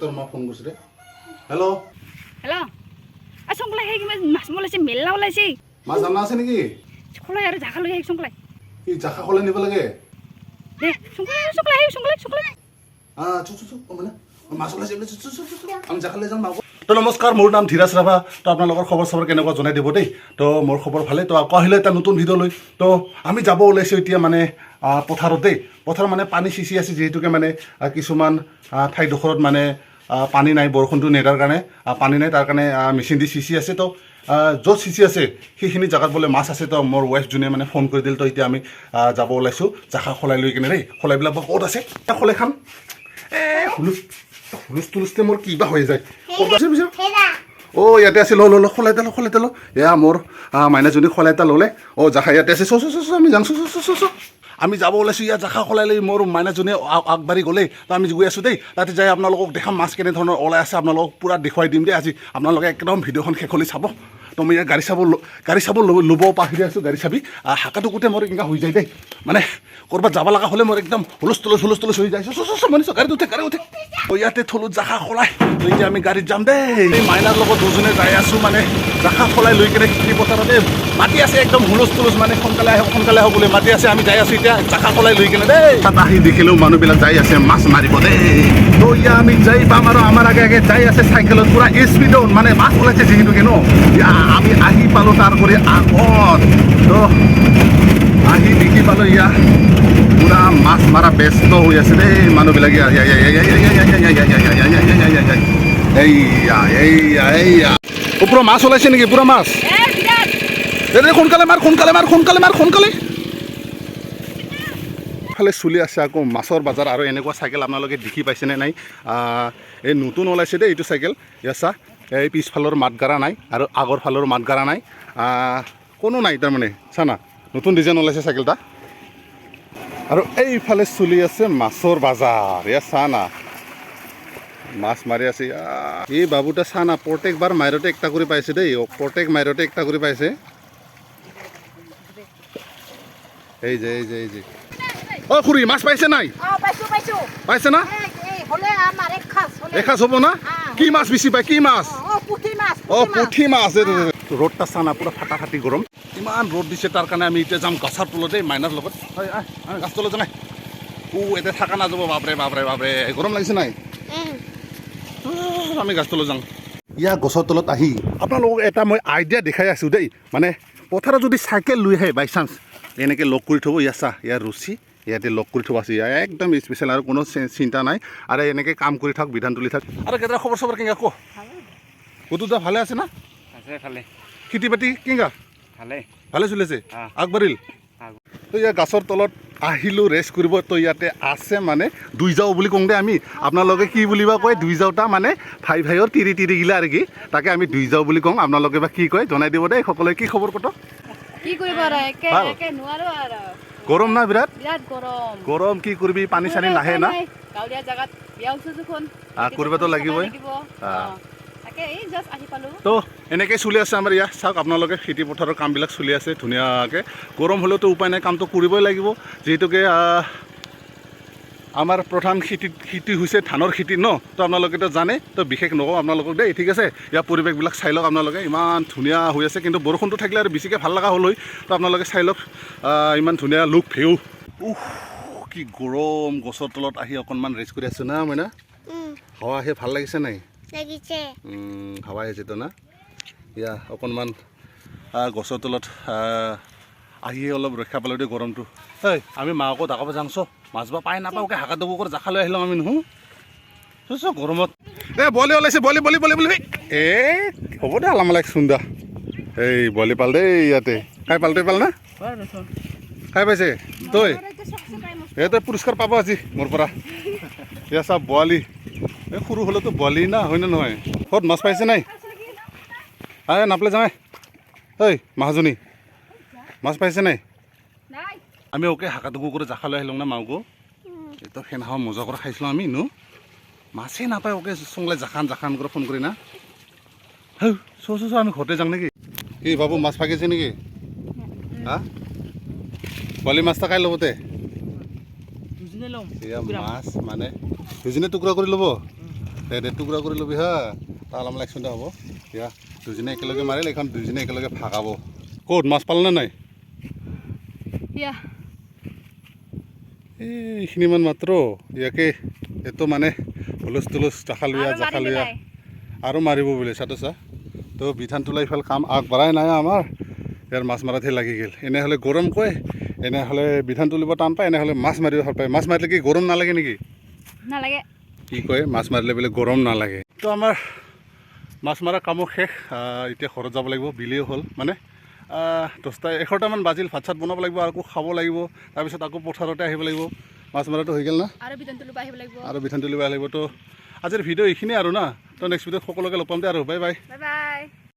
তোর মা ফোন করছে রে হ্যালো হেল্ল' এই চংকলাই সেই কিবা মাছ ওলাইছে মেলা ওলাইছে মাছ জানা আছে নেকি চংকলাই আৰু জাখা লৈ আহি চংকলাই কি জাখা খলাই নিব লাগে দে চংকলাই চংকলাই চংকলাই চংকলাই চু চু চু মানে মাছ ওলাইছে বোলে চু চু চু চু আমি জাখা লৈ যাম তো নমস্কাৰ মোৰ নাম ধীৰাজ ৰাভা তো আপোনালোকৰ খবৰ চবৰ কেনেকুৱা জনাই দিব দেই তো মোৰ খবৰ ভালে তো আকৌ আহিলে এটা নতুন ভিডিঅ' লৈ তো আমি যাব ওলাইছোঁ এতিয়া মানে পথাৰত দেই পথাৰত মানে পানী সিঁচি আছে যিহেতুকে মানে কিছুমান ঠাইডোখৰত মানে পানী নাই বৰষুণটো নেদাৰ কাৰণে পানী নাই তাৰ কাৰণে মেচিন দি সিঁচি আছে তো য'ত সিঁচি আছে সেইখিনি জেগাত বোলে মাছ আছে তো মোৰ ৱাইফজনীয়ে মানে ফোন কৰি দিল তো এতিয়া আমি যাব ওলাইছোঁ জাখা খলাই লৈ কিনে দেই খলাইবিলাক বা ক'ত আছে খলাই খাম হুলুচ তুলুচতে মোৰ কিবা হৈ যায় অ' ইয়াতে আছে ল ল খলাই তেল এয়া মোৰ মাইনাজনী খলাই এটা ল'লে অ' জাখা ইয়াতে আছে চ আমি যাওঁ চ আমি যাব ওলাইছোঁ ইয়াত জাখা খলাই লৈ মোৰ মাইনাজনীয়ে আগবাঢ়ি গ'লে তো আমি গৈ আছোঁ দেই তাতে যাই আপোনালোকক দেখাম মাছ কেনেধৰণৰ ওলাই আছে আপোনালোকক পূৰা দেখুৱাই দিম দেই আজি আপোনালোকে একদম ভিডিঅ'খন শেষলৈ চাব তো মই ইয়াত গাড়ী চাব ল'ব পাহৰি আছোঁ গাড়ী চাবি হাকাটো গোটেই মোৰ এনেকুৱা হৈ যায় দেই মানে ক'ৰবাত যাব লগা হ'লে মোৰ একদম হুলস্থুলচ হৈ যায় মানিছ গাড়ীত উঠে ইয়াতে থলোঁ জাখা খলাই তো এতিয়া আমি গাড়ীত যাম দেই এই মাইনাৰ লগত দুজনে যাই আছোঁ মানে জাখা খলাই লৈ কিনে খেতি পথাৰতে মাতি আছে একদম হুলস্থুলচ মানে সোনকালে আহক বুলি মাতি আছে আমি যাই আছোঁ এতিয়া জাখা খলাই লৈ কিনে দেই তাত আহি দেখিলেও মানুহবিলাক যাই আছে মাছ মাৰিব দেই তো এতিয়া আমি যাই পাম আৰু আমাৰ আগে যাই আছে চাইকেলত পূৰা স্পীডত মানে মাছ ওলাইছে যিহেতুকে ন আমি আহি পালোঁ তাৰ কৰি আগত তো আহি দেখি পালোঁ ইয়া পূৰা মাছ মাৰা ব্যস্ত হৈ আছে দেই মানুহবিলাক পূৰা মাছ ওলাইছে নেকি পূৰা মাছ সোনকালে মাৰ ফালে চলি আছে আকৌ মাছৰ বজাৰ আৰু এনেকুৱা চাইকেল আপোনালোকে দেখি পাইছেনে নাই এই নতুন ওলাইছে দেই এইটো চাইকেল ইয়াছা এই পিছফালৰ মাতগাৰা নাই আৰু আগৰ ফালৰ মাতগাৰা নাই কোনো নাই তাৰমানে চানা নতুন ডিজাইন ওলাইছে চাইকেলটা আৰু এইফালে চলি আছে মাছৰ বজাৰ ইয়া চানা মাছ মাৰি আছে এই বাবুটা চানা প্ৰত্যেকবাৰ মাইৰতে একটা কৰি পাইছে দেই প্ৰত্যেক মাইৰতে একটা কৰি পাইছে এই যে অ খুৰী মাছ পাইছে নাই পাইছে না এসাঁজ হ'ব না কি মাছ বেছি পায় কি মাছ অ পুঠি মাছ ৰ'দটা চানা পূৰা ফাটাফাটি গৰম ইমান ৰ'দ দিছে তাৰ কাৰণে আমি এতিয়া যাম গছৰ তলতে মাইনাৰ লগত আমি গছ তলত যাম এতিয়া থকা নাযাব বাপৰে গৰম লাগিছে নাই আমি গছ তলত যাওঁ ইয়াৰ গছৰ তলত আহি আপোনালোকক এটা মই আইডিয়া দেখাই আছোঁ দেই মানে পথাৰত যদি চাইকেল লৈ আহে বাই চান্স এনেকৈ লগ কৰি থ'ব ইয়াৰ চাহ ইয়াৰ ৰছী ইয়াতে লগ কৰি থোৱা আছে একদম স্পেচিয়েল আৰু কোনো চিন্তা নাই আৰু এনেকৈ কাম কৰি থাক বিধান তুলি থাক আৰু কেইটা খবৰ চবৰ কেনেকুৱা কওঁ ক'তো ভালে আছে না ভালে খেতি বাতি কেনেকুৱা ভালে চলি আছে আগবাঢ়িল তো ইয়াৰ গছৰ তলত আহিলোঁ ৰেষ্ট কৰিব তো ইয়াতে আছে মানে দুই যাওঁ বুলি কওঁ দে আমি আপোনালোকে কি বুলিবা কয় দুই যাওঁটা মানে ভাইৰ তিৰি গিলা আৰু কি তাকে আমি দুই যাওঁ বুলি কওঁ আপোনালোকে বা কি কয় জনাই দিব দেই সকলোৱে কি খবৰ কত কি কৰিব আৰু গৰম না বিৰাট গৰম কি কৰিবি পানী চানী নাহে না গাঁৱলীয়া জাগাত বিয়া হৈছে যখন কৰিবতো লাগিবই তাকে এই জাষ্ট আহি পালোঁ তো এনেকৈ চলি আছে আমাৰ ইয়াত চাওক আপোনালোকে খেতি পথাৰৰ কামবিলাক চলি আছে ধুনীয়াকৈ গৰম হ'লেওতো উপায় নাই কামটো কৰিবই লাগিব যিহেতুকে আমাৰ প্ৰধান খেতি হৈছে ধানৰ খেতি ন তো আপোনালোকেতো জানে তো বিশেষ নকওঁ আপোনালোকক দেই ঠিক আছে ইয়াৰ পৰিৱেশবিলাক চাই লওক আপোনালোকে ইমান ধুনীয়া হৈ আছে কিন্তু বৰষুণটো থাকিলে আৰু বেছিকৈ ভাল লগা হ'ল তো আপোনালোকে চাই লওক ইমান ধুনীয়া লুক ভেউ কি গৰম গছৰ তলত আহি অকণমান ৰেষ্ট কৰি আছোঁ না মইনা হাৱা আহি ভাল লাগিছে নাই হাৱা আহিছে তো না ইয়া অকণমান গছৰ তলত আহি অলপ ৰক্ষা পালোঁ দেই গৰমটো এই আমি মাকো ডাকাব যাংছ মাছ বা পাই নাপাওঁকে হাকা দব কৰি জাখা লৈ আহিলোঁ আমি নহয় গৰমত বলি ওলাইছে বলি হ'ব দে আলামালাইক চুন্দা এই বলি পাল দেই ইয়াতে খাই পাল না খাই পাইছে তই তই পুৰস্কাৰ পাব আজি মোৰ পৰা এয়া চা বলি এই সৰু হ'লেতো বলি না হয়নে নহয় ক'ত মাছ পাইছে নাই নাপলে যাওঁ ঐ মাহাজনী মাছ পাইছে নাই আমি ওকে হাকাটুকু কৰি জাখা লৈ আহিলোঁ না মাওকো এইটো সেনাহ মজা কৰি খাইছিলোঁ আমি মাছেই নাপায় ওকে চংলাই জাখান কৰি ফোন কৰি না আমি ঘৰতে যাওঁ নেকি কি বাবু মাছ পাকিছে নেকি বলি মাছটা খাই ল'বতে মাছ মানে দুজনে টুকুৰা কৰি ল'ব দে টুকুৰা কৰি ল'বি হা তাৰ অলপমান একচোন হ'ব এতিয়া দুজনে একেলগে মাৰিলে এইখন দুজনে একেলগে ভাগাব ক'ত মাছ পালনে নাই ইয়া এইখিনিমান মাত্ৰ ইয়াকে এইটো মানে হুলস্থুলচ জাখালুয়া আৰু মাৰিব বোলে চাটো চা তো বিধান তোলা ইফাল কাম আগবঢ়াই নাই আমাৰ ইয়াৰ মাছ মাৰাতহে লাগি গ'ল এনেহ'লে গৰম কয় এনেহ'লে বিধান তুলিব টান পায় এনেহ'লে মাছ মাৰিব ভাল পায় মাছ মাৰিলে কি গৰম নালাগে নেকি নালাগে কি কয় মাছ মাৰিলে বোলে গৰম নালাগে তো আমাৰ মাছ মৰা কামো শেষ এতিয়া ঘৰত যাব লাগিব বিলেও হ'ল মানে 10টা 11টামান বাজিল ভাত চাত বনাব লাগিব আকৌ খাব লাগিব তাৰপিছত আকৌ পথাৰতে আহিব লাগিব মাছ মৰাটো হৈ গ'ল না আৰু বিধান তুলিব আহিব লাগিব আৰু বিধান তুলিব আহিব তো আজিৰ ভিডিঅ' এইখিনিয়ে আৰু না তো নেক্সট ভিডিঅ'ত সকলোকে লগ পাম দে আৰু বাই বাই বাই বাই